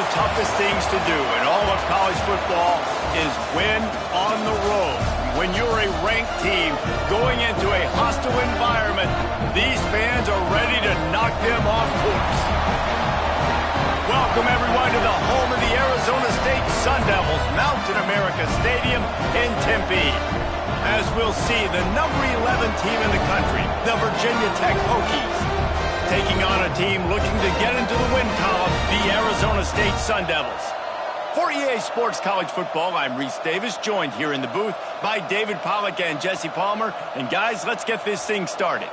the toughest things to do in all of college football is win on the road. When you're a ranked team going into a hostile environment, these fans are ready to knock them off course. Welcome, everyone, to the home of the Arizona State Sun Devils, Mountain America Stadium in Tempe. As we'll see, the number 11 team in the country, the Virginia Tech Hokies, taking on a team looking to get into the win column, the Arizona State Sun Devils. For EA Sports College Football, I'm Reese Davis, joined here in the booth by David Pollack and Jesse Palmer. And guys, let's get this thing started.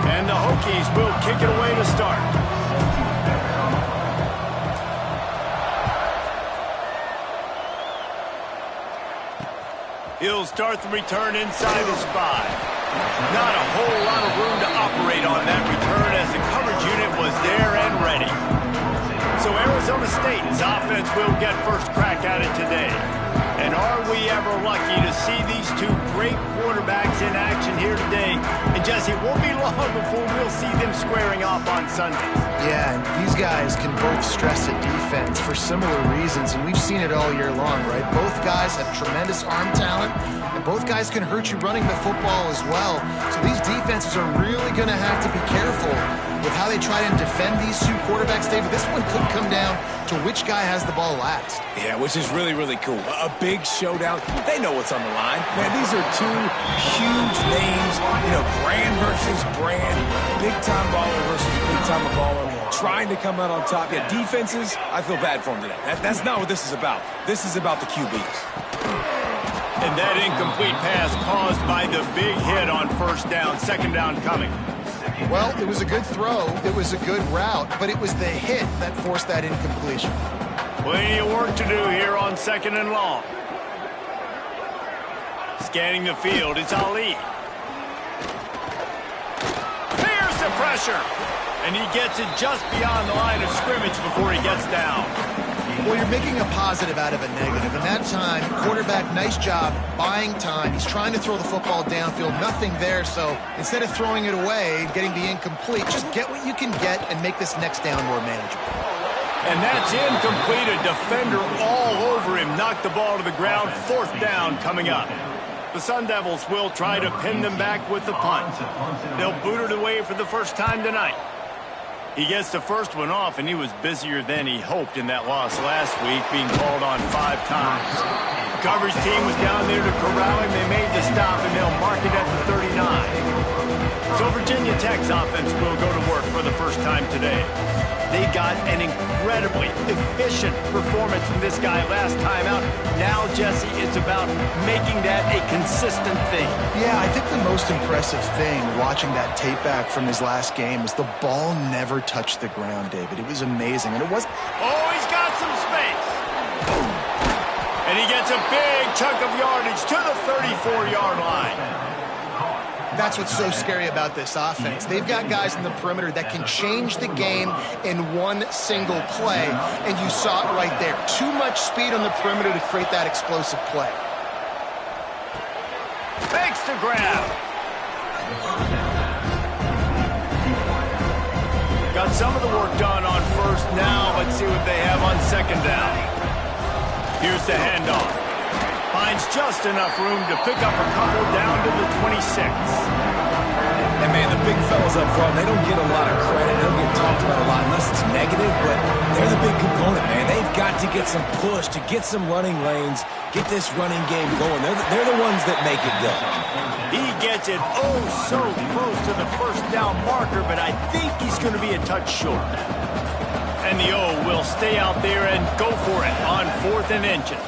And the Hokies will kick it away to start. He'll start the return inside his 5. Not a whole lot of room to operate on that return as the coverage unit was there and ready. So Arizona State's offense will get first crack at it today. And are we ever lucky to see these two great quarterbacks in action here today? And Jesse, it won't be long before we'll see them squaring off on Sundays. Yeah, and these guys can both stress a defense for similar reasons, and we've seen it all year long, right? Both guys have tremendous arm talent, and both guys can hurt you running the football as well. So these defenses are really going to have to be careful with how they try and defend these two quarterbacks, David. This one could come down to which guy has the ball last. Yeah, which is really, really cool. A big showdown. They know what's on the line. Man, these are two huge names. You know, brand versus brand. Big-time baller versus big-time baller. Trying to come out on top. Yeah, defenses, I feel bad for them today. That's not what this is about. This is about the QBs. And that incomplete pass caused by the big hit on first down. Second down coming. Well, it was a good throw. It was a good route, but it was the hit that forced that incompletion. Plenty of work to do here on second and long. Scanning the field, it's Ali. Fears the pressure. And he gets it just beyond the line of scrimmage before he gets down. Well, you're making a positive out of a negative. And that time, quarterback, nice job buying time. He's trying to throw the football downfield. Nothing there. So instead of throwing it away, getting the incomplete, just get what you can get and make this next down more manageable. And that's incomplete. A defender all over him. Knocked the ball to the ground. Fourth down coming up. The Sun Devils will try to pin them back with the punt. They'll boot it away for the first time tonight. He gets the first one off, and he was busier than he hoped in that loss last week, being called on 5 times. The coverage team was down there to corral him. They made the stop, and they'll mark it at the 39. So Virginia Tech's offense will go to work for the first time today. They got an incredibly efficient performance from this guy last time out. Now, Jesse, it's about making that a consistent thing. Yeah, I think the most impressive thing watching that tape back from his last game is the ball never touched the ground, David. It was amazing, and it was... Oh, he's got some space. And he gets a big chunk of yardage to the 34-yard line. That's what's so scary about this offense. They've got guys in the perimeter that can change the game in one single play, and you saw it right there. Too much speed on the perimeter to create that explosive play. Fakes to grab. Got some of the work done on first. Now let's see what they have on second down. Here's the handoff. Finds just enough room to pick up a couple down to the 26. And, man, the big fellas up front, they don't get a lot of credit. They don't get talked about a lot unless it's negative, but they're the big component, man. They've got to get some push, to get some running lanes, get this running game going. They're the ones that make it go. He gets it oh so close to the first down marker, but I think he's going to be a touch short. And the O will stay out there and go for it on 4th and inches.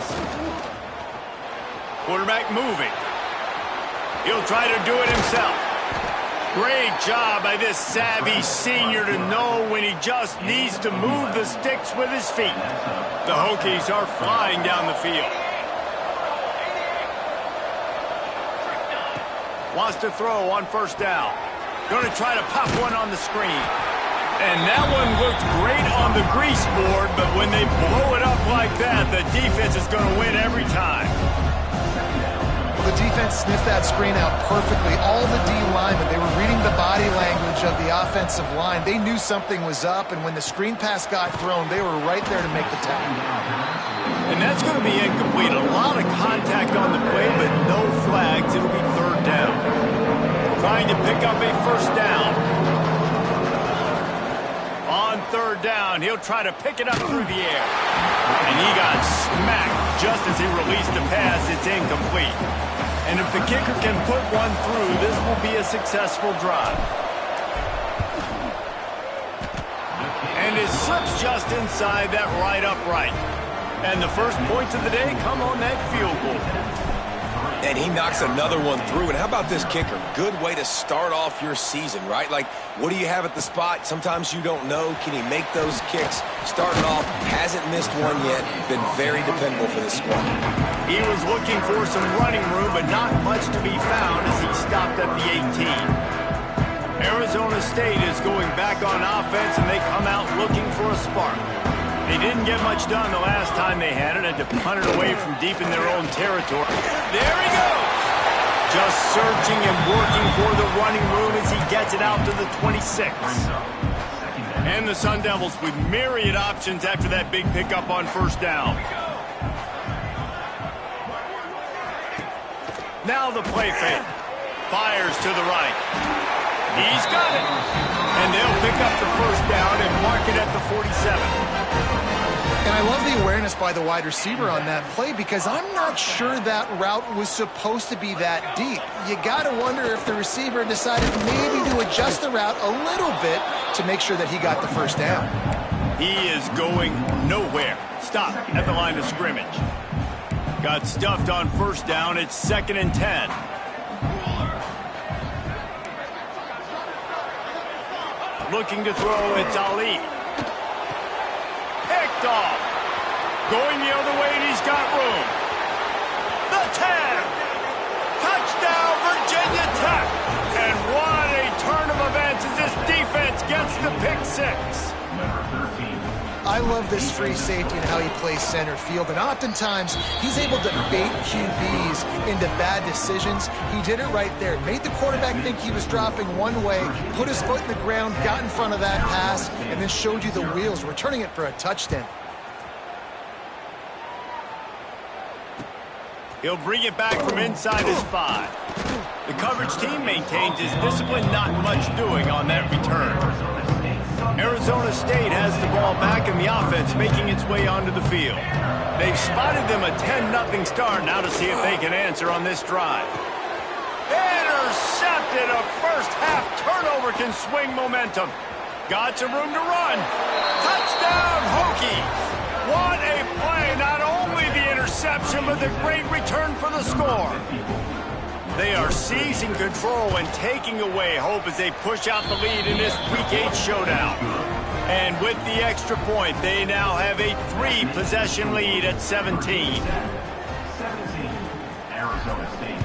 Quarterback moving. He'll try to do it himself. Great job by this savvy senior to know when he just needs to move the sticks with his feet. The Hokies are flying down the field. Wants to throw on first down. Going to try to pop one on the screen. And that one looked great on the grease board, but when they blow it up like that, the defense is going to win every time. The defense sniffed that screen out perfectly. All the D linemen, they were reading the body language of the offensive line. They knew something was up, and when the screen pass got thrown, they were right there to make the tackle. And that's going to be incomplete. A lot of contact on the play, but no flags. It'll be third down. Trying to pick up a first down. On third down, he'll try to pick it up through the air. And he got smacked just as he released the pass. It's incomplete. And if the kicker can put one through, this will be a successful drive. And it slips just inside that right upright. And the first points of the day come on that field goal. And he knocks another one through. And how about this kicker? Good way to start off your season, right? Like, what do you have at the spot? Sometimes you don't know. Can he make those kicks? Starting off, hasn't missed one yet. Been very dependable for this squad. He was looking for some running room, but not much to be found as he stopped at the 18. Arizona State is going back on offense, and they come out looking for a spark. They didn't get much done the last time they had it, and to punt it away from deep in their own territory. There he goes! Just searching and working for the running room as he gets it out to the 26. And the Sun Devils with myriad options after that big pickup on first down. Now the play fake. Fires to the right. He's got it. And they'll pick up the first down and mark it at the 47. And I love the awareness by the wide receiver on that play because I'm not sure that route was supposed to be that deep. You got to wonder if the receiver decided maybe to adjust the route a little bit to make sure that he got the first down. He is going nowhere. Stop at the line of scrimmage. Got stuffed on first down. It's 2nd and 10. Looking to throw, it's Ali. Picked off. Going the other way, and he's got room. The 10. Touchdown, Virginia Tech. And what a turn of events as this defense gets the pick 6. I love this free safety and how he plays center field, and oftentimes he's able to bait QBs into bad decisions. He did it right there. Made the quarterback think he was dropping one way, put his foot in the ground, got in front of that pass, and then showed you the wheels, returning it for a touchdown. He'll bring it back from inside his 5. The coverage team maintains his discipline, not much doing on that return. Arizona State has the ball back in the offense, making its way onto the field. They've spotted them a 10-0 start. Now to see if they can answer on this drive. Intercepted. A first-half turnover can swing momentum. Got some room to run. Touchdown, Hokies. What a play. Not only the interception, but the great return for the score. They are seizing control and taking away hope as they push out the lead in this Week 8 showdown. And with the extra point, they now have a 3-possession lead at 17. 17, Arizona State,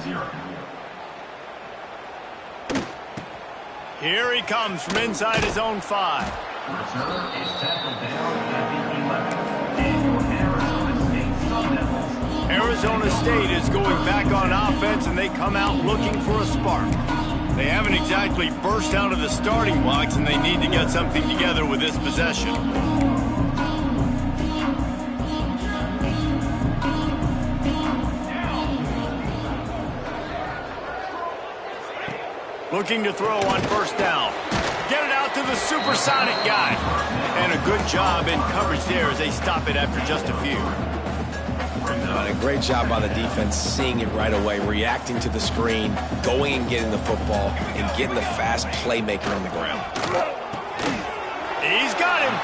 0. Here he comes from inside his own 5. Return is tackled down at the 11. And Arizona State Sun Devils. Arizona State is going back on offense, and they come out looking for a spark. They haven't exactly burst out of the starting blocks, and they need to get something together with this possession. Looking to throw on first down. Get it out to the supersonic guy. And a good job in coverage there as they stop it after just a few. A great job by the defense, seeing it right away, reacting to the screen, going and getting the football, and getting the fast playmaker on the ground. He's got him.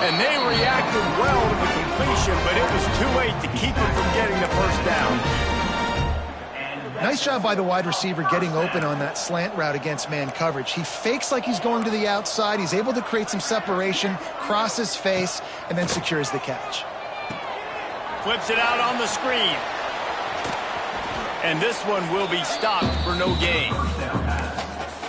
And they reacted well to the completion, but it was too late to keep him from getting the first down. Nice job by the wide receiver getting open on that slant route against man coverage. He fakes like he's going to the outside. He's able to create some separation, cross his face, and then secures the catch. Flips it out on the screen. And this one will be stopped for no gain.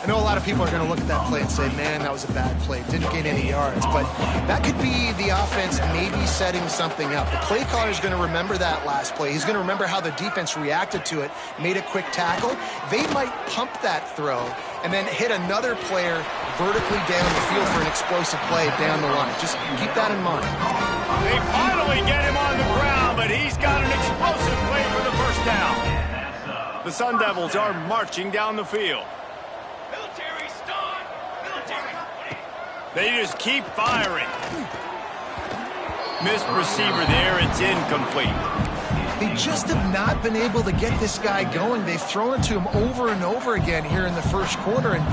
I know a lot of people are going to look at that play and say, man, that was a bad play. Didn't gain any yards. But that could be the offense maybe setting something up. The play caller is going to remember that last play. He's going to remember how the defense reacted to it, made a quick tackle. They might pump that throw and then hit another player vertically down the field for an explosive play down the line. Just keep that in mind. They finally get him on the ground, but he's got an explosive play for the first down. The Sun Devils are marching down the field. Military start! Military! They just keep firing. Missed receiver there. It's incomplete. They just have not been able to get this guy going. They've thrown it to him over and over again here in the first quarter, and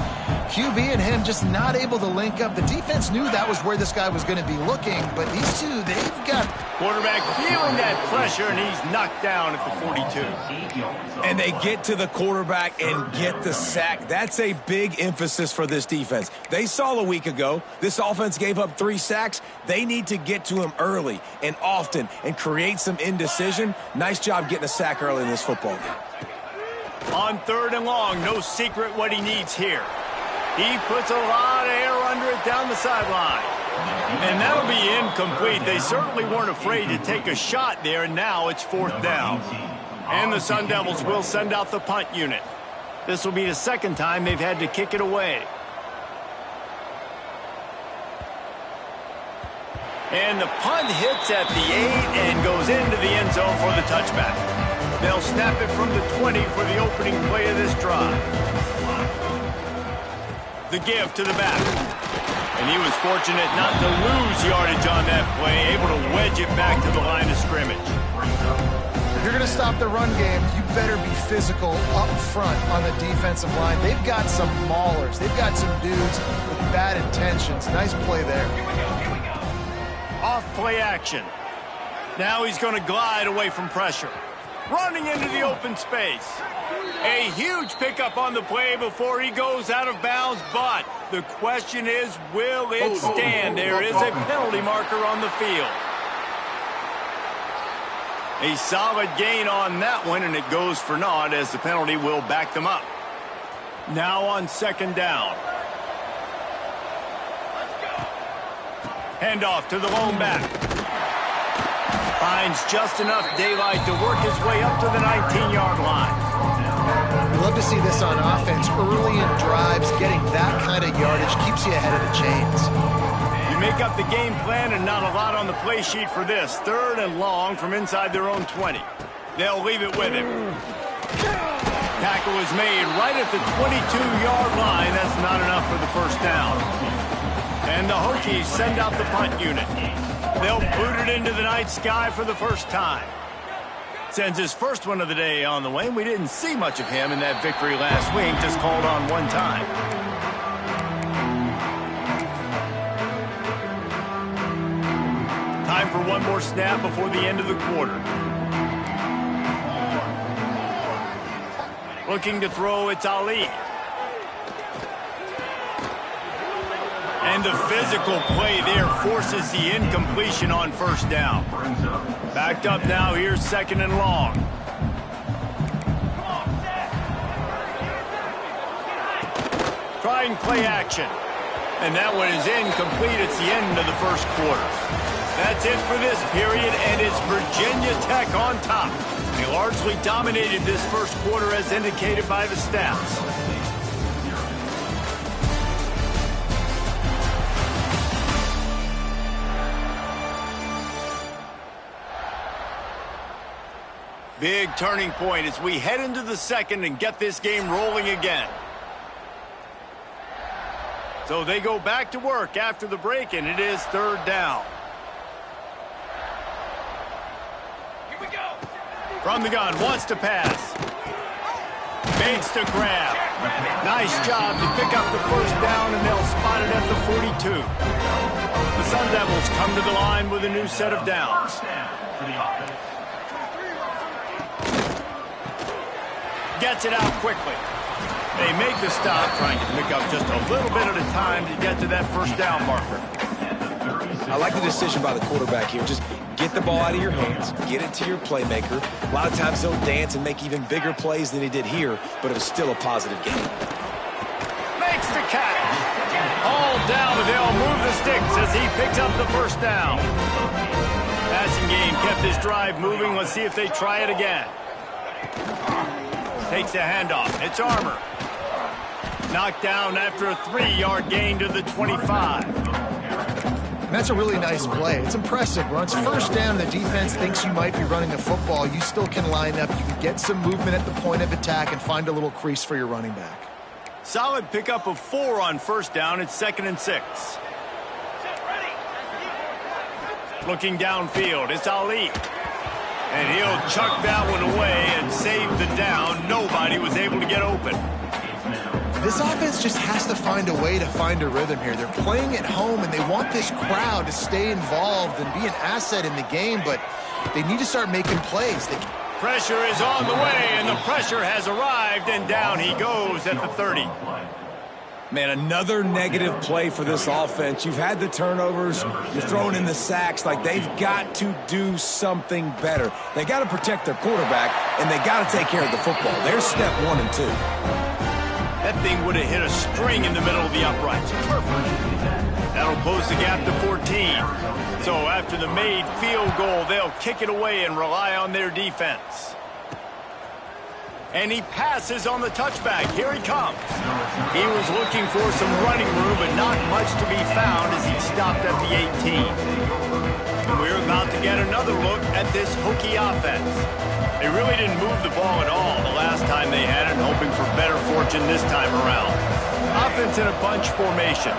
QB and him just not able to link up. The defense knew that was where this guy was going to be looking, but these two, they've got... Quarterback feeling that pressure, and he's knocked down at the 42. And they get to the quarterback and get the sack. That's a big emphasis for this defense. They saw a week ago, this offense gave up 3 sacks. They need to get to him early and often and create some indecision. Nice job getting a sack early in this football game. On 3rd and long, no secret what he needs here. He puts a lot of air under it down the sideline. And that'll be incomplete. They certainly weren't afraid to take a shot there, and now it's 4th down. And the Sun Devils will send out the punt unit. This will be the second time they've had to kick it away. And the punt hits at the 8 and goes into the end zone for the touchback. They'll snap it from the 20 for the opening play of this drive. The give to the back. And he was fortunate not to lose yardage on that play, able to wedge it back to the line of scrimmage. If you're going to stop the run game, you better be physical up front on the defensive line. They've got some maulers. They've got some dudes with bad intentions. Nice play there. Off play action. Now he's going to glide away from pressure. Running into the open space. A huge pickup on the play before he goes out of bounds, but the question is, will it stand? There is a penalty marker on the field. A solid gain on that one, and it goes for naught as the penalty will back them up. Now on 2nd down. Handoff to the lone back. Finds just enough daylight to work his way up to the 19-yard line. We love to see this on offense. Early in drives, getting that kind of yardage keeps you ahead of the chains. You make up the game plan and not a lot on the play sheet for this. 3rd and long from inside their own 20. They'll leave it with him. Tackle is made right at the 22-yard line. That's not enough for the first down. And the Hokies send out the punt unit. They'll boot it into the night sky for the first time. Sends his first one of the day on the way. We didn't see much of him in that victory last week, just called on one time. Time for one more snap before the end of the quarter. Looking to throw, it's Ali. And the physical play there forces the incompletion on 1st down. Backed up now, here's 2nd and long. Trying play action. And that one is incomplete. It's the end of the first quarter. That's it for this period, and it's Virginia Tech on top. They largely dominated this first quarter as indicated by the stats. Big turning point as we head into the second and get this game rolling again. So they go back to work after the break, and it is 3rd down. Here we go! From the gun, wants to pass. Bates to grab. Nice job to pick up the first down, and they'll spot it at the 42. The Sun Devils come to the line with a new set of downs. Gets it out quickly. They make the stop, trying to pick up just a little bit at a time to get to that first down marker. I like the decision by the quarterback here. Just get the ball out of your hands, get it to your playmaker. A lot of times they'll dance and make even bigger plays than he did here, but it was still a positive game. makes the catch. All down, and they'll move the sticks as he picks up the first down. Passing game kept his drive moving. Let's see if they try it again. Takes the handoff. It's Armour. Knocked down after a 3-yard gain to the 25. And that's a really nice play. It's impressive. When it's first down, the defense thinks you might be running the football. You still can line up. You can get some movement at the point of attack and find a little crease for your running back. Solid pickup of 4 on first down. It's 2nd and 6. Looking downfield, it's Ali. And he'll chuck that one away and save the down. Nobody was able to get open. This offense just has to find a way to find a rhythm here. They're playing at home, and they want this crowd to stay involved and be an asset in the game, but they need to start making plays. Pressure is on the way, and the pressure has arrived, and down he goes at the 30. Man, another negative play for this offense. You've had the turnovers. You're throwing in the sacks. Like, they've got to do something better. They got to protect their quarterback, and they got to take care of the football. There's step 1 and 2. That thing would have hit a string in the middle of the uprights. Perfect. That'll close the gap to 14. So after the made field goal, they'll kick it away and rely on their defense. And he passes on the touchback. Here he comes. He was looking for some running room, but not much to be found as he stopped at the 18. And we're about to get another look at this Hokie offense. They really didn't move the ball at all the last time they had it, hoping for better fortune this time around. Offense in a bunch formation.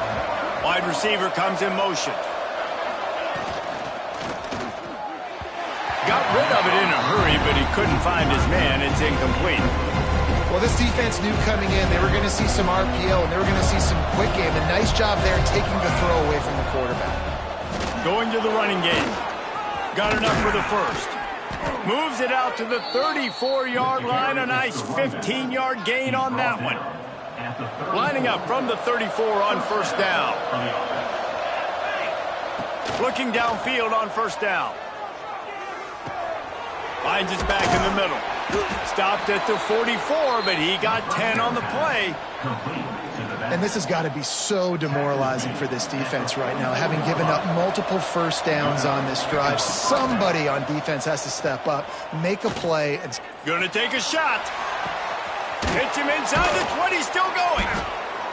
Wide receiver comes in motion. Got rid of it in a hurry, but he couldn't find his man. It's incomplete. Well, this defense knew coming in they were going to see some RPO, and they were going to see some quick game. A nice job there taking the throw away from the quarterback. Going to the running game. Got enough for the first. Moves it out to the 34-yard line. A nice 15-yard gain on that one. Lining up from the 34 on first down. Looking downfield on first down. Finds his back in the middle. Stopped at the 44, but he got 10 on the play. And this has got to be so demoralizing for this defense right now, having given up multiple first downs on this drive. Somebody on defense has to step up, make a play. And Gonna take a shot. Hits him inside the 20, still going.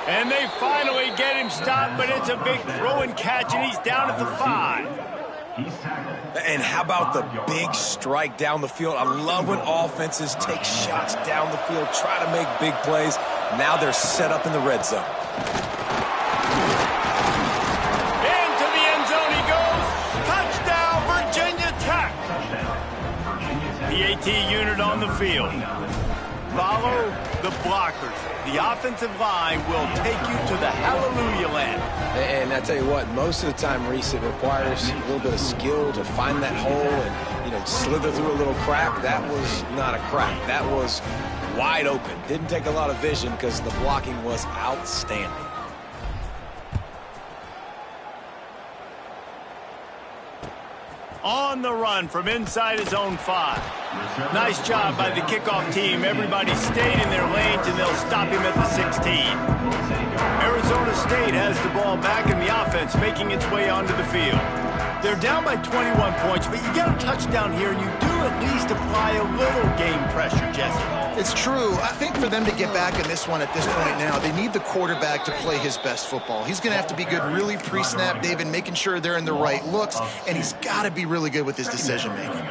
And they finally get him stopped, but it's a big throw and catch, and he's down at the 5. And how about the big strike down the field? I love when offenses take shots down the field, try to make big plays. Now they're set up in the red zone. Into the end zone he goes. Touchdown, Virginia Tech. The AT unit on the field. Follow the blockers. The offensive line will take you to the hallelujah land. And I tell you what, most of the time, Reese, it requires a little bit of skill to find that hole and, slither through a little crack. That was not a crack. That was wide open. Didn't take a lot of vision because the blocking was outstanding. On the run from inside his own 5. Nice job by the kickoff team. Everybody stayed in their lanes, and they'll stop him at the 16. Arizona State has the ball back, and the offense making its way onto the field. They're down by 21 points, but you get a touchdown here, and you do at least apply a little game pressure, Jesse. it's true. I think for them to get back in this one at this point now, they need the quarterback to play his best football. He's going to have to be good really pre-snap, David, making sure they're in the right looks, and he's got to be really good with his decision-making.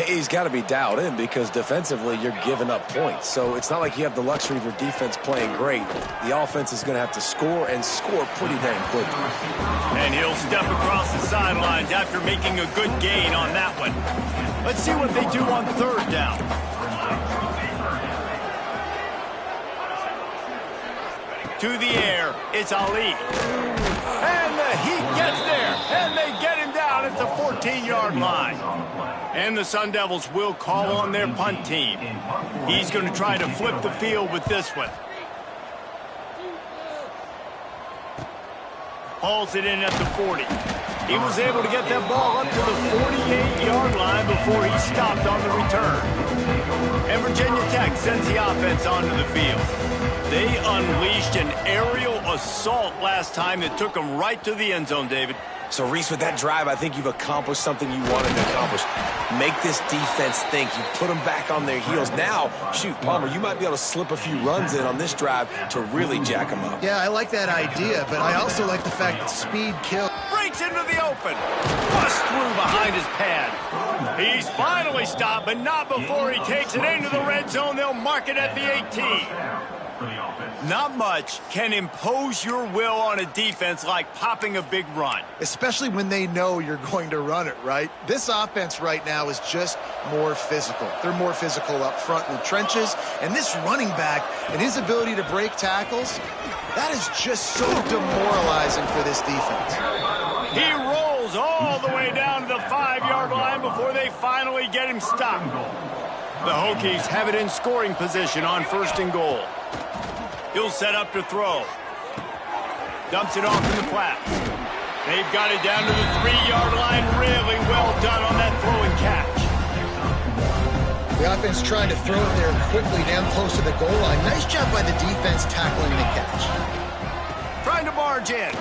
He's got to be dialed in because defensively you're giving up points. So it's not like you have the luxury of your defense playing great. The offense is going to have to score and score pretty dang quickly. And he'll step across the sidelines after making a good gain on that one. Let's see what they do on third down. To the air, it's Ali. And the Heat gets there, and they get him down at the 14-yard line. And the Sun Devils will call on their punt team. He's going to try to flip the field with this one. Hauls it in at the 40. He was able to get that ball up to the 48-yard line before he stopped on the return. And Virginia Tech sends the offense onto the field. They unleashed an aerial assault last time that took them right to the end zone, David. So, Reese, with that drive, I think you've accomplished something you wanted to accomplish. Make this defense think. You put them back on their heels. Now, shoot, Palmer, you might be able to slip a few runs in on this drive to really jack them up. Yeah, I like that idea, but I also like the fact that speed kills. Breaks into the open. Busts through behind his pad. He's finally stopped, but not before he takes it into the red zone. They'll mark it at the 18. Not much can impose your will on a defense like popping a big run. Especially when they know you're going to run it, right? This offense right now is just more physical. They're more physical up front in the trenches. And this running back and his ability to break tackles, that is just so demoralizing for this defense. He rolls all the way down to the 5-yard line before they finally get him stopped. The Hokies have it in scoring position on 1st and goal. He'll set up to throw. Dumps it off in the flat. They've got it down to the 3-yard line. Really well done on that throw and catch. The offense trying to throw it there quickly down close to the goal line. Nice job by the defense tackling the catch. Trying to barge in.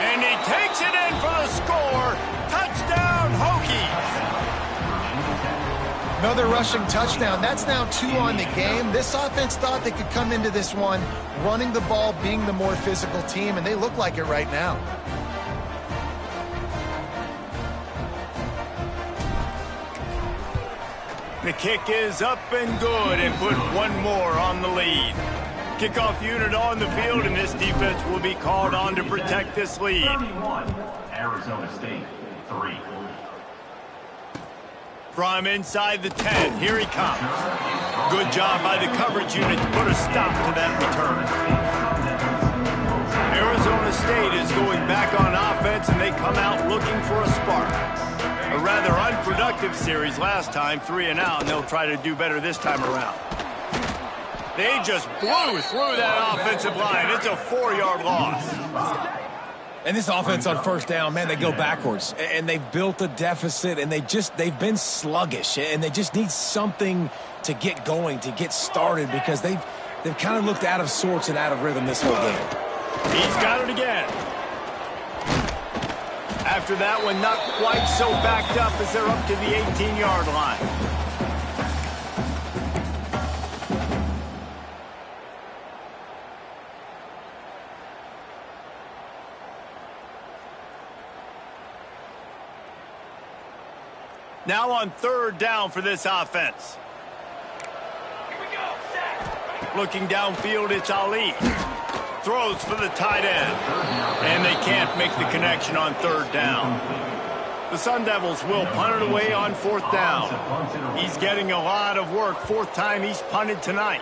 And he takes it in for the score. Touchdown, Hokies. Another rushing touchdown. That's now 2 on the game. This offense thought they could come into this one running the ball, being the more physical team, and they look like it right now. The kick is up and good and put one more on the lead. Kickoff unit on the field, and this defense will be called on to protect this lead. 31, Arizona State, 3. From inside the 10, here he comes. Good job by the coverage unit to put a stop to that return. Arizona State is going back on offense, and they come out looking for a spark. A rather unproductive series last time, 3 and out, and they'll try to do better this time around. They just blew through that offensive line. It's a 4-yard loss. And this offense on 1st down, man, they go backwards. And they've built a deficit, and they've been sluggish. And they just need something to get going, to get started, because they've kind of looked out of sorts and out of rhythm this whole game. He's got it again. After that one, not quite so backed up as they're up to the 18-yard line. Now on 3rd down for this offense. Here we go. Sack. Looking downfield, it's Ali. Throws for the tight end. And they can't make the connection on 3rd down. The Sun Devils will punt it away on 4th down. He's getting a lot of work. 4th time he's punted tonight.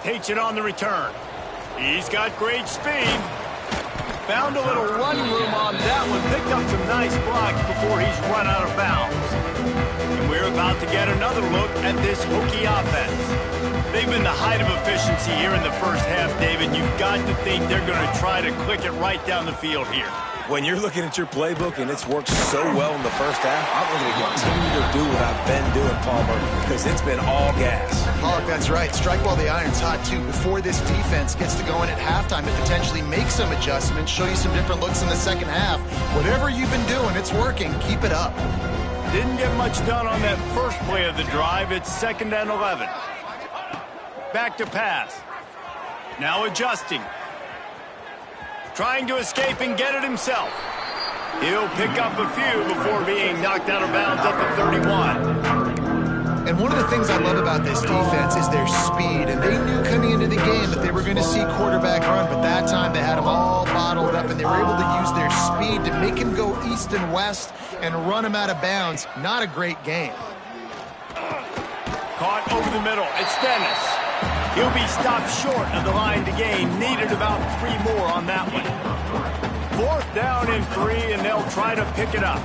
Takes it on the return. He's got great speed. Found a little run room on that one. Picked up some nice blocks before he's run out of bounds. And we're about to get another look at this Hokie offense. They've been the height of efficiency here in the first half, David. You've got to think they're going to try to click it right down the field here. When you're looking at your playbook and it's worked so well in the first half, I'm going to continue to do what I've been doing, Palmer, because it's been all gas. Pollock, that's right. Strike while the iron's hot, too. Before this defense gets to going at halftime and potentially make some adjustments, show you some different looks in the second half. Whatever you've been doing, it's working. Keep it up. Didn't get much done on that first play of the drive. It's 2nd and 11. Back to pass. Now adjusting. Trying to escape and get it himself. He'll pick up a few before being knocked out of bounds at the 31. And one of the things I love about this defense is their speed. And they knew coming into the game that they were going to see quarterback run, but that time they had them all bottled up, and they were able to use their speed to make him go east and west and run him out of bounds. Not a great game. Caught over the middle. It's Dennis. He'll be stopped short of the line to gain. Needed about 3 more on that one. 4th down and 3, and they'll try to pick it up.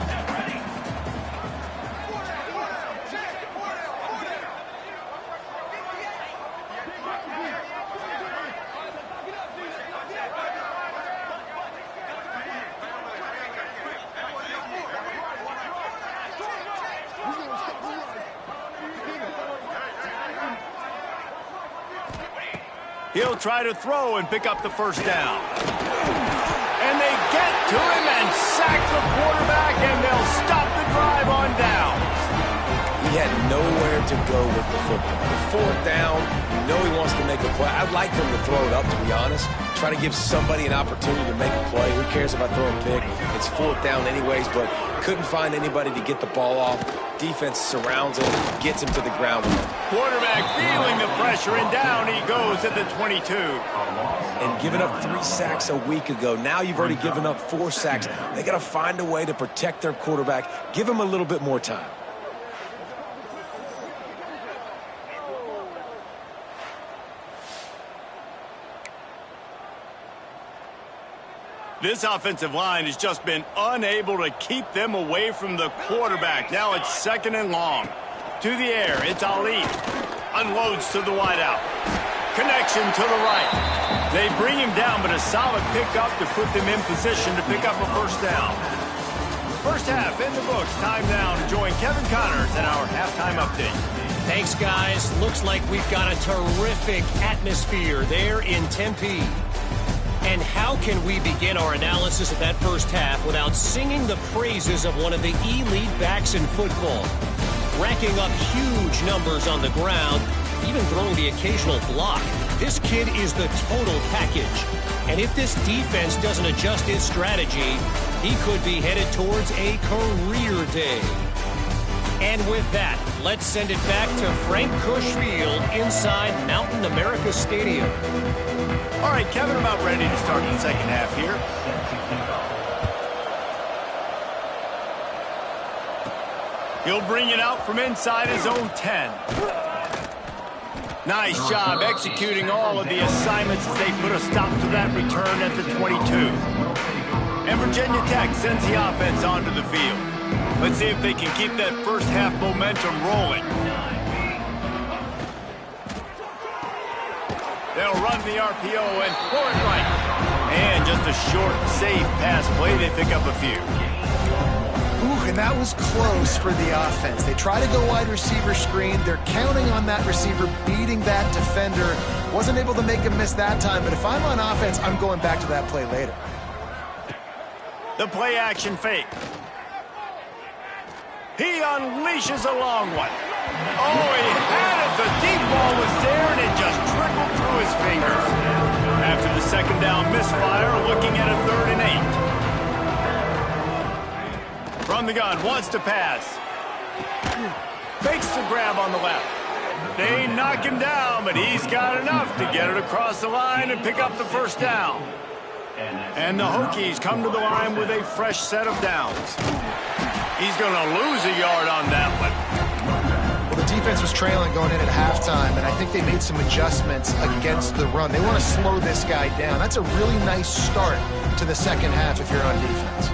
He'll try to throw and pick up the first down. And they get to him and sack the quarterback, and they'll stop the drive on down. He had nowhere to go with the football. The fourth down, you know he wants to make a play. I'd like for him to throw it up, to be honest. Try to give somebody an opportunity to make a play. Who cares if I throw a pick? It's fourth down anyways, but couldn't find anybody to get the ball off. Defense surrounds him, gets him to the ground. Quarterback feeling the pressure, and down he goes at the 22. And giving up 3 sacks a week ago. Now you've already given up 4 sacks. They got to find a way to protect their quarterback. Give him a little bit more time. This offensive line has just been unable to keep them away from the quarterback. Now it's 2nd and long. To the air, it's Ali. Unloads to the wideout. Connection to the right. They bring him down, but a solid pickup to put them in position to pick up a first down. First half in the books. Time now to join Kevin Connors in our halftime update. Thanks, guys. Looks like we've got a terrific atmosphere there in Tempe. And how can we begin our analysis of that first half without singing the praises of one of the elite backs in football? Racking up huge numbers on the ground, even throwing the occasional block. This kid is the total package. And if this defense doesn't adjust its strategy, he could be headed towards a career day. And with that, let's send it back to Frank Cush Field inside Mountain America Stadium. All right, Kevin, about ready to start the second half here. He'll bring it out from inside his own 10. Nice job executing all of the assignments as they put a stop to that return at the 22. And Virginia Tech sends the offense onto the field. Let's see if they can keep that first half momentum rolling. They'll run the RPO and throw it right. And just a short, safe pass play. They pick up a few. Ooh, and that was close for the offense. They try to go wide receiver screen. They're counting on that receiver beating that defender. Wasn't able to make him miss that time, but if I'm on offense, I'm going back to that play later. The play action fake. He unleashes a long one. Oh, he had it. The deep ball was there, and it just trickled through his fingers. After the second down misfire, looking at a 3rd and 8. From the gun, wants to pass. Fakes the grab on the left. They knock him down, but he's got enough to get it across the line and pick up the first down. And the Hokies come to the line with a fresh set of downs. He's going to lose a yard on that one. Well, the defense was trailing going in at halftime, and I think they made some adjustments against the run. They want to slow this guy down. That's a really nice start to the second half if you're on defense.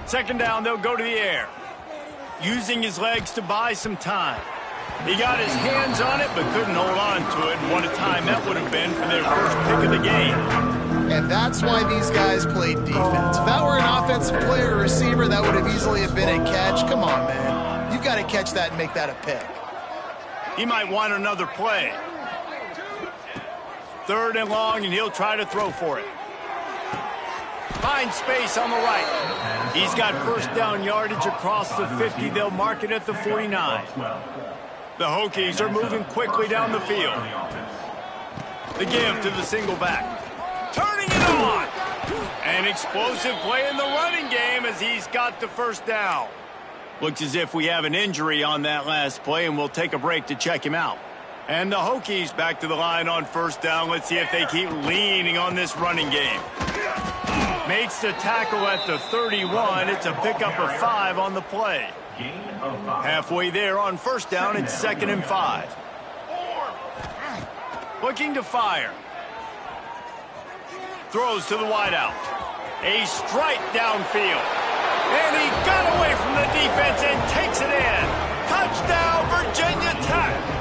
Second down, they'll go to the air. Using his legs to buy some time. He got his hands on it, but couldn't hold on to it. And what a time that would have been for their first pick of the game. And that's why these guys played defense. If that were an offensive player or receiver, that would have easily have been a catch. Come on, man. You've got to catch that and make that a pick. He might want another play. 3rd and long, and he'll try to throw for it. Finds space on the right. He's got first down yardage across the 50. They'll mark it at the 49. The Hokies are moving quickly down the field. The give to the single back. Turning it on. An explosive play in the running game as he's got the first down. Looks as if we have an injury on that last play, and we'll take a break to check him out. And the Hokies back to the line on first down. Let's see if they keep leaning on this running game. Makes the tackle at the 31. It's a pickup of 5 on the play. Halfway there on first down, it's 2nd and 5. Looking to fire. Throws to the wideout. A strike downfield. And he got away from the defense and takes it in. Touchdown, Virginia Tech.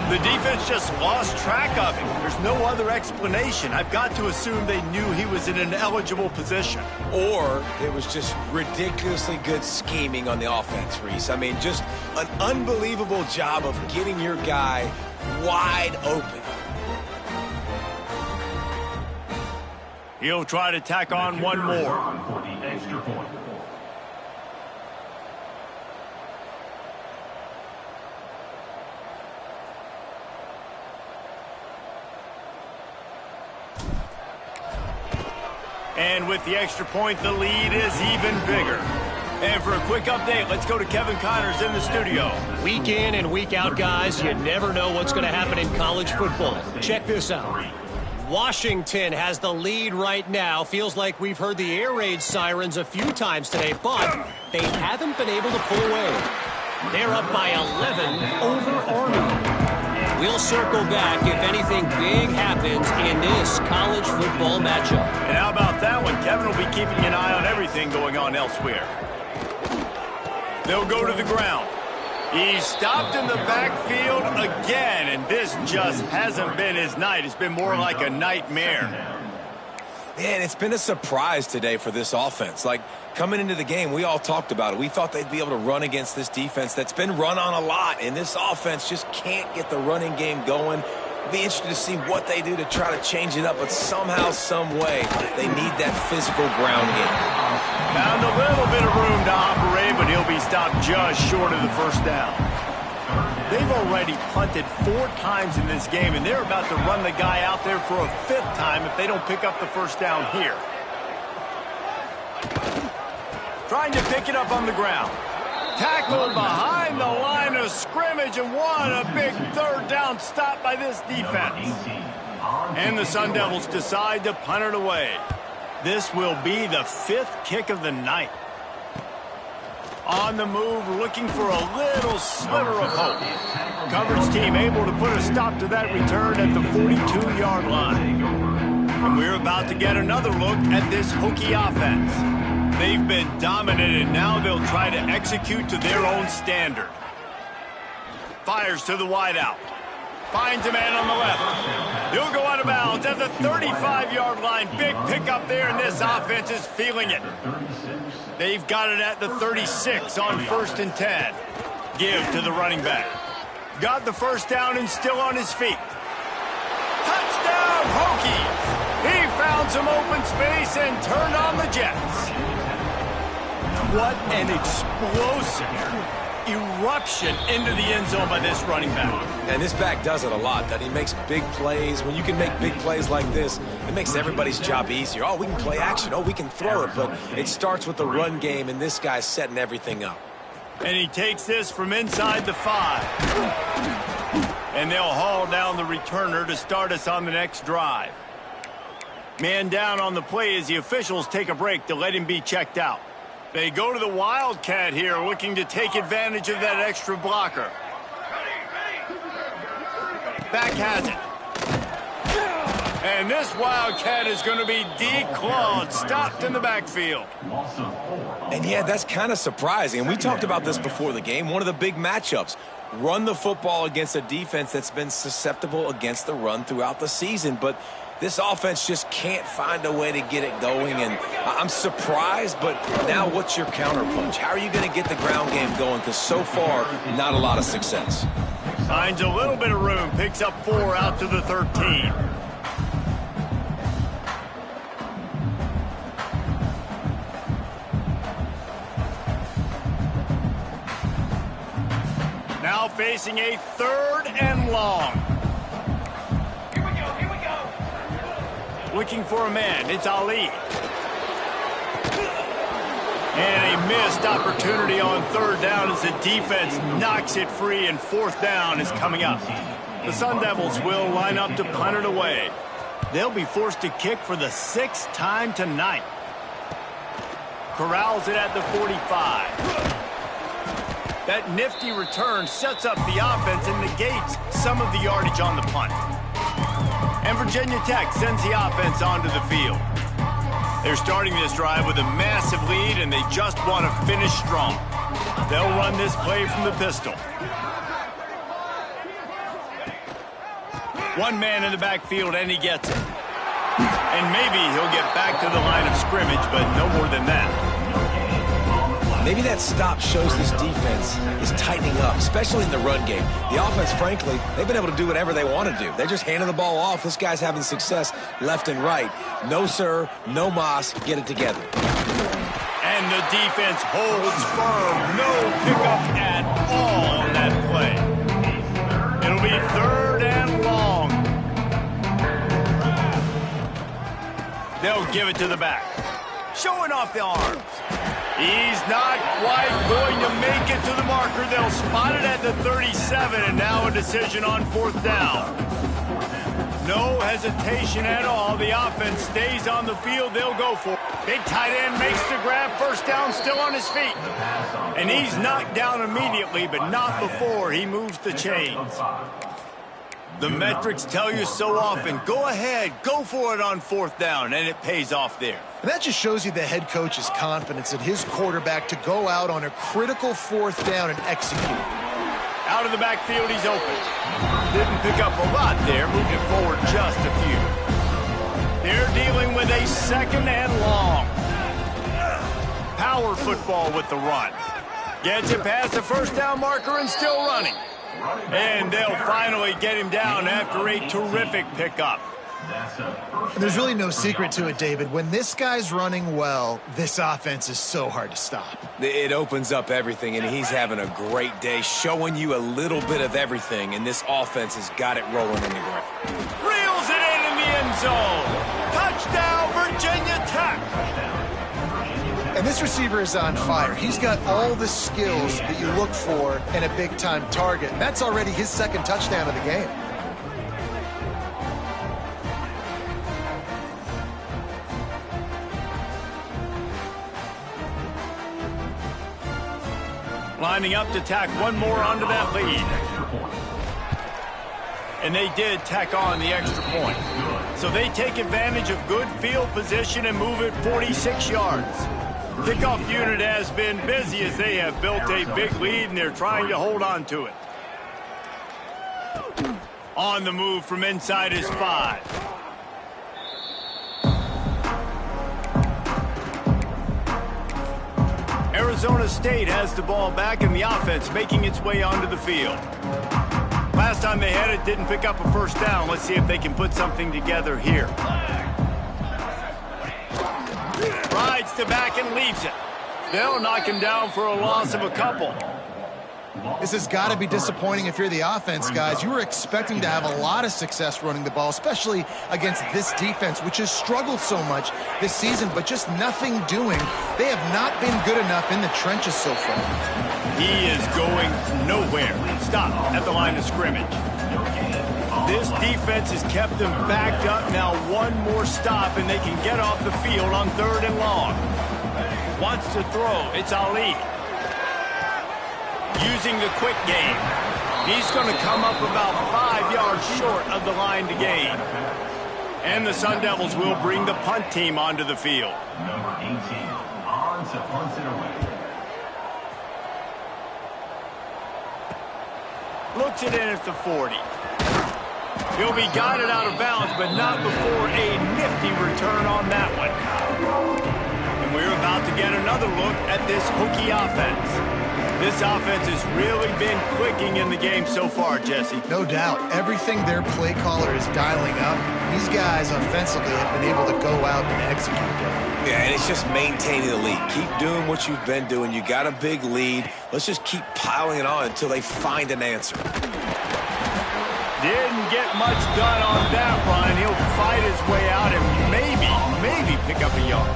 The defense just lost track of him. There's no other explanation. I've got to assume they knew he was in an eligible position. Or it was just ridiculously good scheming on the offense, Reese. I mean, just an unbelievable job of getting your guy wide open. He'll try to tack on one more. For the extra point. And with the extra point, the lead is even bigger. And for a quick update, let's go to Kevin Connors in the studio. Week in and week out, guys, you never know what's going to happen in college football. Check this out. Washington has the lead right now. Feels like we've heard the air raid sirens a few times today, but they haven't been able to pull away. They're up by 11 over Army. We'll circle back if anything big happens in this college football matchup. And how about that one? Kevin will be keeping an eye on everything going on elsewhere. They'll go to the ground. He's stopped in the backfield again, and this just hasn't been his night. It's been more like a nightmare. Man, it's been a surprise today for this offense. Like, coming into the game, we all talked about it. We thought they'd be able to run against this defense that's been run on a lot, and this offense just can't get the running game going. It'll be interesting to see what they do to try to change it up, but somehow, some way, they need that physical ground game. Found a little bit of room to operate, but he'll be stopped just short of the first down. They've already punted 4 times in this game, and they're about to run the guy out there for a 5th time if they don't pick up the first down here. Trying to pick it up on the ground. Tackled behind the line of scrimmage, and what a big 3rd down stop by this defense. And the Sun Devils decide to punt it away. This will be the 5th kick of the night. On the move, looking for a little sliver of hope. Coverage team able to put a stop to that return at the 42-yard line. And we're about to get another look at this Hokie offense. They've been dominant, and now they'll try to execute to their own standard. Fires to the wideout. Finds a man on the left. He'll go out of bounds at the 35-yard line. Big pickup there, and this offense is feeling it. They've got it at the 36 on 1st and 10. Give to the running back. Got the first down and still on his feet. Touchdown, Hokies! He found some open space and turned on the Jets. What an explosive eruption into the end zone by this running back. And this back does it a lot, that he makes big plays. When you can make big plays like this, it makes everybody's job easier. Oh, we can play action. Oh, we can throw it. But it starts with the run game, and this guy's setting everything up. And he takes this from inside the 5. And they'll haul down the returner to start us on the next drive. Man down on the play as the officials take a break to let him be checked out. They go to the Wildcat here, looking to take advantage of that extra blocker. Back has it. And this Wildcat is going to be declawed, stopped in the backfield. And yeah, that's kind of surprising. And we talked about this before the game. One of the big matchups. Run the football against a defense that's been susceptible against the run throughout the season. But this offense just can't find a way to get it going. And I'm surprised, but now what's your counterpunch? How are you going to get the ground game going? Because so far, not a lot of success. Finds a little bit of room, picks up 4 out to the 13. Now facing a 3rd and long. Here we go. Looking for a man, it's Ali. And a missed opportunity on 3rd down as the defense knocks it free, and 4th down is coming up. The Sun Devils will line up to punt it away. They'll be forced to kick for the 6th time tonight. Corrals it at the 45. That nifty return sets up the offense and negates some of the yardage on the punt. And Virginia Tech sends the offense onto the field. They're starting this drive with a massive lead, and they just want to finish strong. They'll run this play from the pistol. One man in the backfield, and he gets it. And maybe he'll get back to the line of scrimmage, but no more than that. Maybe that stop shows this defense is tightening up, especially in the run game. The offense, frankly, they've been able to do whatever they want to do. They're just handing the ball off. This guy's having success left and right. No, sir, no mas. Get it together. And the defense holds firm. No pickup at all on that play. It'll be 3rd and long. They'll give it to the back. Showing off the arms. He's not quite going to make it to the marker. They'll spot it at the 37, and now a decision on 4th down. No hesitation at all. The offense stays on the field. They'll go for it. Big tight end makes the grab. 1st down, still on his feet. And he's knocked down immediately, but not before he moves the chains. The metrics tell you so often, go ahead, go for it on 4th down, and it pays off there. And that just shows you the head coach's confidence in his quarterback to go out on a critical 4th down and execute. Out of the backfield, he's open. Didn't pick up a lot there, moving forward just a few. They're dealing with a 2nd and long. Power football with the run. Gets it past the 1st down marker and still running. And they'll finally get him down after a terrific pickup. There's really no secret to it, David. When this guy's running well, this offense is so hard to stop. It opens up everything, and he's having a great day, showing you a little bit of everything, and this offense has got it rolling in the ground. Reels it in the end zone. Touchdown, Virginia Tech. And this receiver is on fire. He's got all the skills that you look for in a big-time target. And that's already his 2nd touchdown of the game. Lining up to tack one more onto that lead. And they did tack on the extra point. So they take advantage of good field position and move it 46 yards. Kickoff unit has been busy as they have built a big lead and they're trying to hold on to it. On the move from inside his 5. Arizona State has the ball back and the offense making its way onto the field. Last time they had it, didn't pick up a 1st down. Let's see if they can put something together here. Rides to back and leaves it. They'll knock him down for a loss of a couple. This has got to be disappointing if you're the offense, guys. You were expecting to have a lot of success running the ball, especially against this defense, which has struggled so much this season, but just nothing doing. They have not been good enough in the trenches so far. He is going nowhere. Stop at the line of scrimmage. This defense has kept them backed up. Now one more stop, and they can get off the field on 3rd and long. Wants to throw. It's Ali. Using the quick game. He's going to come up about 5 yards short of the line to gain. And the Sun Devils will bring the punt team onto the field. Number 18, on to punt it away. Looks it in at the 40. He'll be guided out of bounds, but not before a nifty return on that one. And we're about to get another look at this Hokie offense. This offense has really been clicking in the game so far, Jesse. No doubt. Everything their play caller is dialing up, these guys offensively have been able to go out and execute it. Yeah, and it's just maintaining the lead. Keep doing what you've been doing. You got a big lead. Let's just keep piling it on until they find an answer. Didn't get much done on that run. He'll fight his way out and maybe pick up a yard.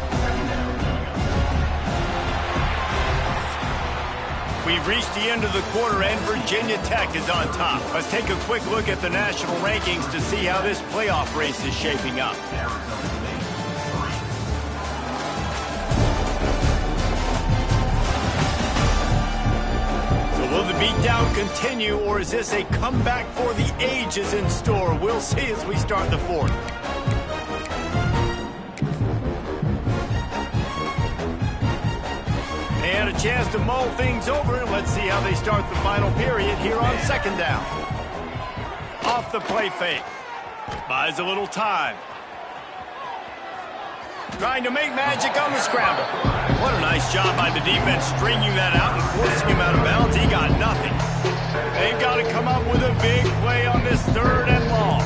We've reached the end of the quarter, and Virginia Tech is on top. Let's take a quick look at the national rankings to see how this playoff race is shaping up. So will the beatdown continue, or is this a comeback for the ages in store? We'll see as we start the 4th. And a chance to mull things over. Let's see how they start the final period here on 2nd down. Off the play fake. Buys a little time. Trying to make magic on the scramble. What a nice job by the defense stringing that out and forcing him out of bounds. He got nothing. They've got to come up with a big play on this 3rd and long.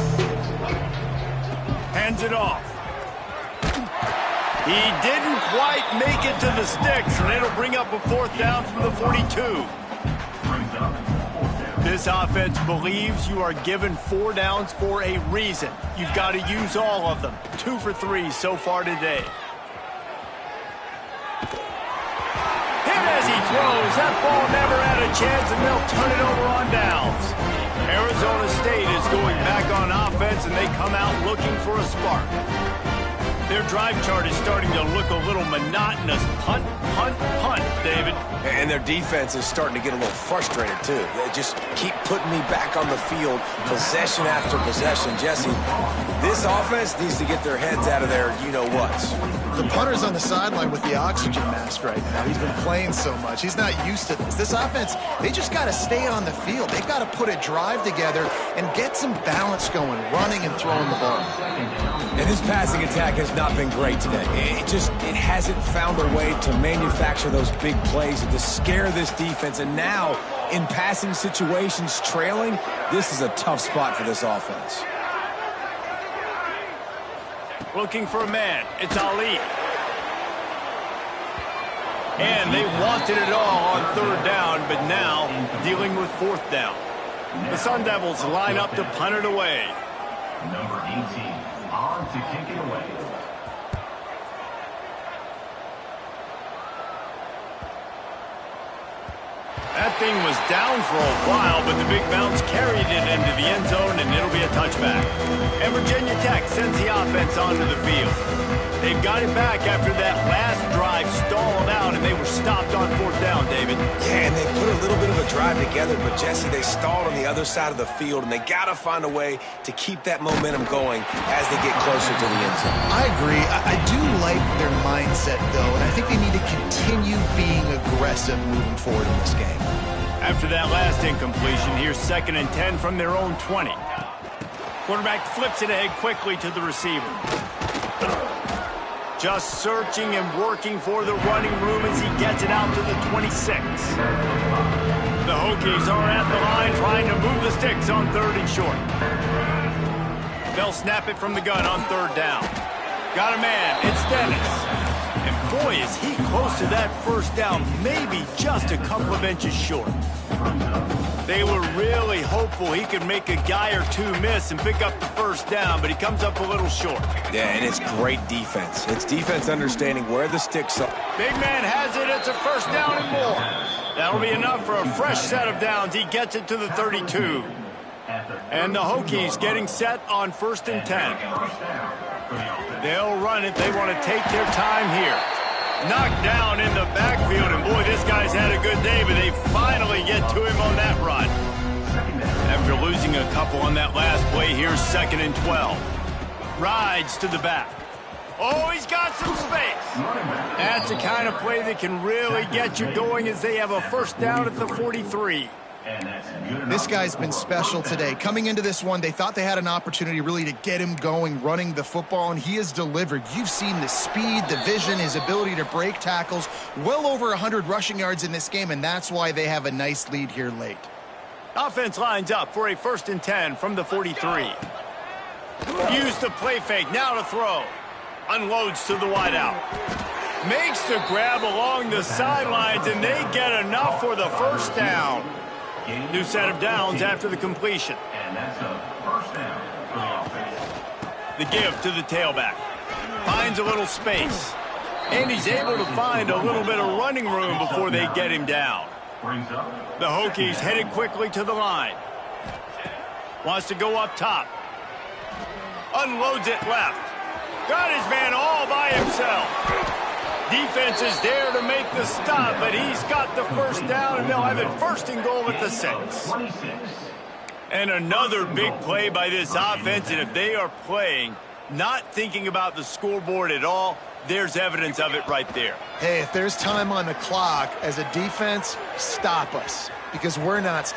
Hands it off. He didn't quite make it to the sticks, and it'll bring up a 4th down from the 42. This offense believes you are given 4 downs for a reason. You've got to use all of them. 2 for 3 so far today. Hit as he throws. That ball never had a chance, and they'll turn it over on downs. Arizona State is going back on offense, and they come out looking for a spark. Their drive chart is starting to look a little monotonous. Punt, punt, punt, David. And their defense is starting to get a little frustrated, too. They just keep putting me back on the field, possession after possession. Jesse, this offense needs to get their heads out of their you-know-whats. The punter's on the sideline with the oxygen mask right now. He's been playing so much. He's not used to this. This offense, they just got to stay on the field. They've got to put a drive together and get some balance going, running and throwing the ball. And this passing attack has not been great today. It hasn't found a way to manufacture those big plays and to scare this defense. And now, in passing situations, trailing, this is a tough spot for this offense. Looking for a man. It's Ali. And they wanted it all on 3rd down, but now dealing with 4th down. The Sun Devils line up to punt it away. Number 18 on to kick it away. That thing was down for a while, but the big bounce carried it into the end zone, and it'll be a touchback. And Virginia Tech sends the offense onto the field. They've got it back after that last drive stalled out, and they were stopped on 4th down, David. Yeah, and they put a little bit of a drive together, but, Jesse, they stalled on the other side of the field, and they got to find a way to keep that momentum going as they get closer to the end zone. I agree. I do like their mindset, though, and I think they need to continue being aggressive moving forward in this game. After that last incompletion, here's 2nd and 10 from their own 20. Quarterback flips it ahead quickly to the receiver. Just searching and working for the running room as he gets it out to the 26. The Hokies are at the line trying to move the sticks on 3rd and short. They'll snap it from the gun on 3rd down. Got a man. It's Dennis. And boy, is he close to that 1st down, maybe just a couple of inches short. They were really hopeful he could make a guy or two miss and pick up the 1st down, but he comes up a little short. Yeah, and it's great defense. It's defense understanding where the sticks are. Big man has it. It's a 1st down and more. That'll be enough for a fresh set of downs. He gets it to the 32. And the Hokies getting set on 1st and 10. They'll run it. They want to take their time here. Knocked down in the backfield, and boy, this guy's had a good day, but they finally get to him on that run. After losing a couple on that last play, here's 2nd and 12. Rides to the back. Oh, he's got some space. That's the kind of play that can really get you going as they have a 1st down at the 43. This guy's been special today. Coming into this one, they thought they had an opportunity really to get him going, running the football, and he has delivered. You've seen the speed, the vision, his ability to break tackles. Well over 100 rushing yards in this game, and that's why they have a nice lead here late. Offense lines up for a 1st and 10 from the 43. Use the play fake, now to throw. Unloads to the wideout. Makes the grab along the sidelines, and they get enough for the 1st down. New set of downs after the completion. And that's a 1st down for the offense. The give to the tailback. Finds a little space. And he's able to find a little bit of running room before they get him down. The Hokies headed quickly to the line. Wants to go up top. Unloads it left. Got his man all by himself. Defense is there to make the stop, but he's got the 1st down, and they'll have it 1st and goal at the 6. And another big play by this offense, and if they are playing, not thinking about the scoreboard at all, there's evidence of it right there. Hey, if there's time on the clock, as a defense, stop us, because we're not.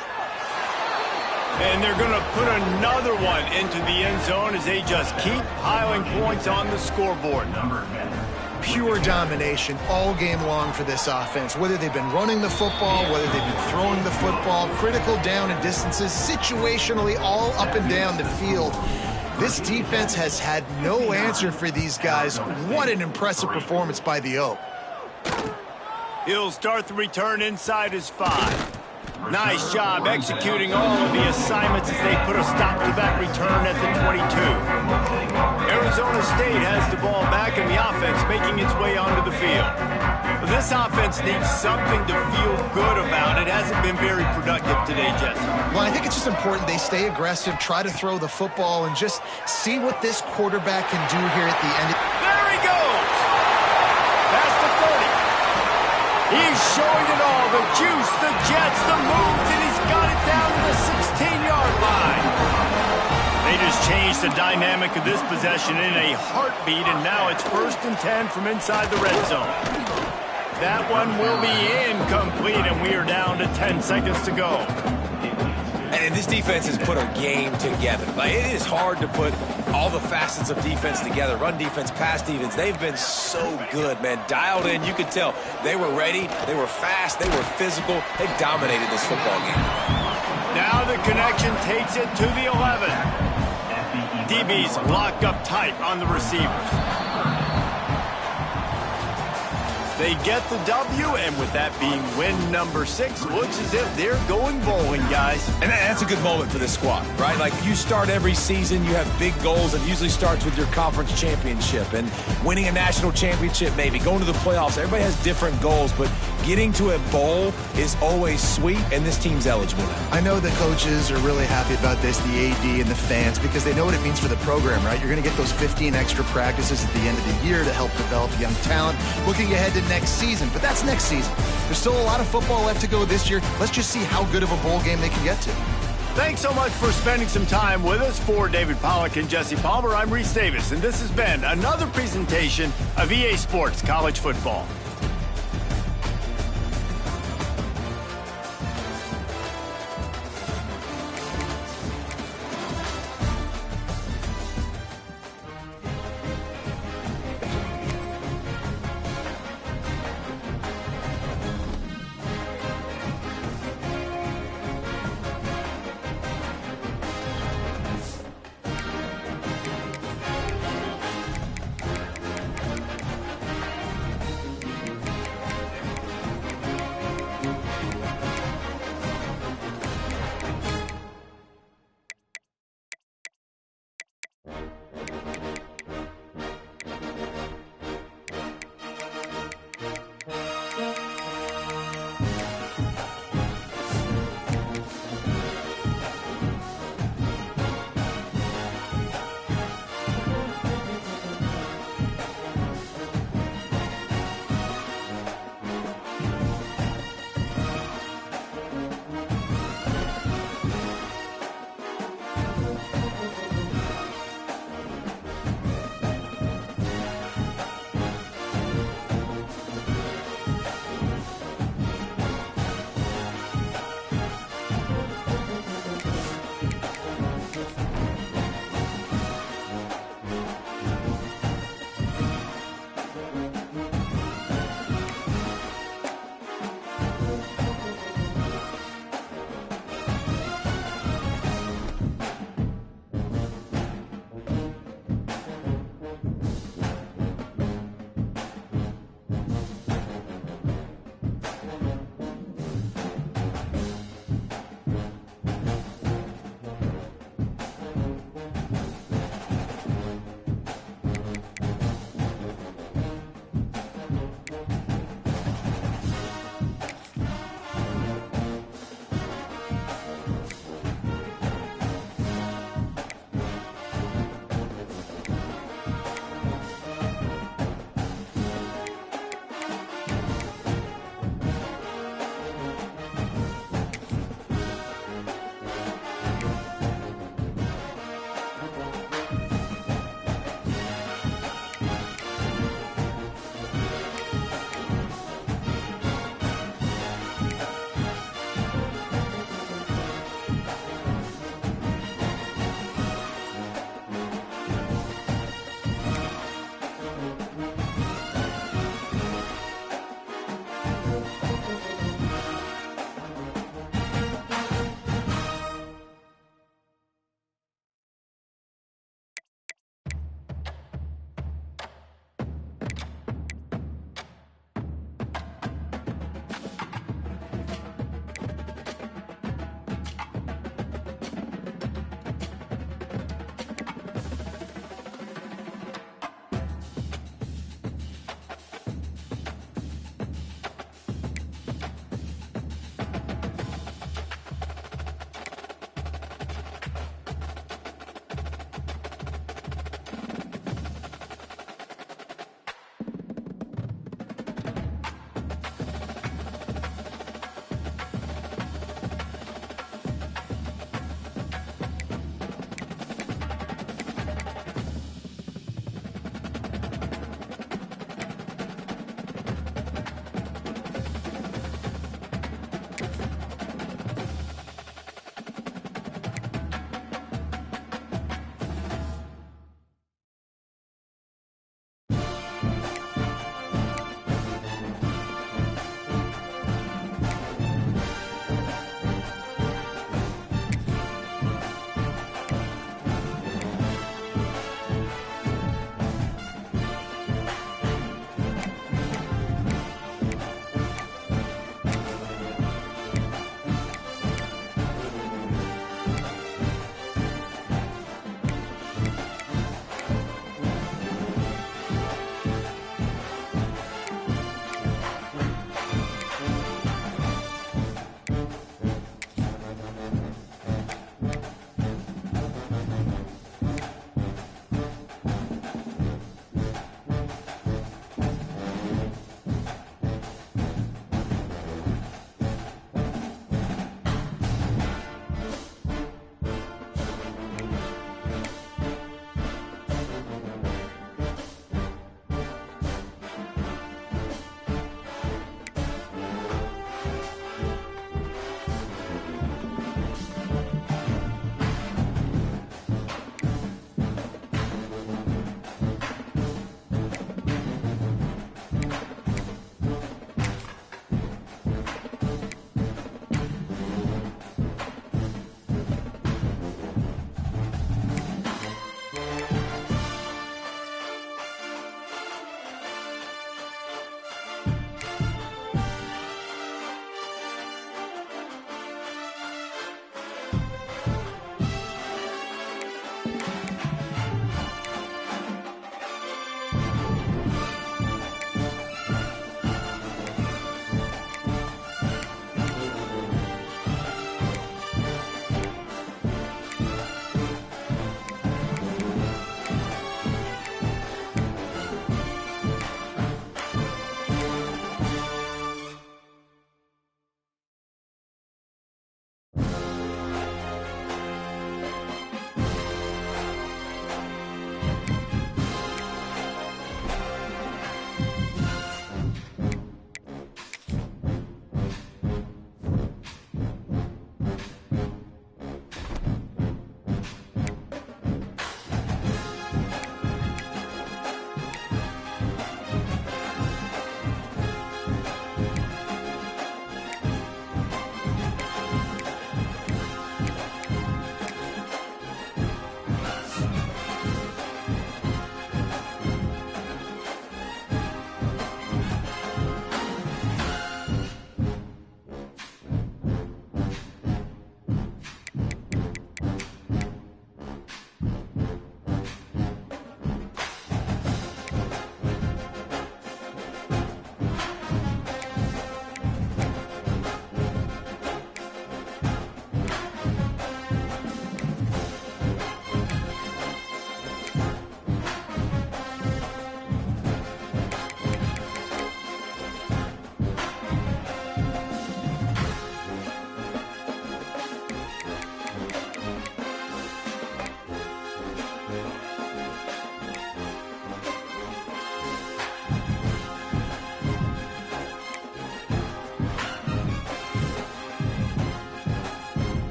And they're going to put another one into the end zone as they just keep piling points on the scoreboard. Pure domination all game long for this offense. Whether they've been running the football, whether they've been throwing the football, critical down and distances, situationally all up and down the field. This defense has had no answer for these guys. What an impressive performance by the Oak. He'll start the return inside his 5. Nice job executing all of the assignments as they put a stop to that return at the 22. Arizona State has the ball back and the offense making its way onto the field. This offense needs something to feel good about. It hasn't been very productive today, Jesse. Well, I think it's just important they stay aggressive, try to throw the football, and just see what this quarterback can do here at the end. There he goes! Past the 30. He's showing it all, the juice, the jets, the moves, and he's got it down to the 16-yard line. They just changed the dynamic of this possession in a heartbeat, and now it's 1st and 10 from inside the red zone. That one will be incomplete, and we are down to 10 seconds to go. And this defense has put a game together. Like, it is hard to put all the facets of defense together. Run defense, pass defense. They've been so good, man. Dialed in. You could tell they were ready. They were fast. They were physical. They dominated this football game. Now the connection takes it to the 11. DB's locked up tight on the receivers. They get the W, and with that being win number 6, looks as if they're going bowling, guys. And that's a good moment for this squad, right? Like, you start every season, you have big goals. It usually starts with your conference championship and winning a national championship, maybe going to the playoffs. Everybody has different goals, but getting to a bowl is always sweet, and this team's eligible now. I know the coaches are really happy about this, the AD and the fans, because they know what it means for the program, right? You're going to get those 15 extra practices at the end of the year to help develop young talent. Looking ahead to next season, but that's next season. There's still a lot of football left to go this year. Let's just see how good of a bowl game they can get to. Thanks so much for spending some time with us. For David Pollack and Jesse Palmer, I'm Reese Davis, and this has been another presentation of EA Sports College Football.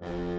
you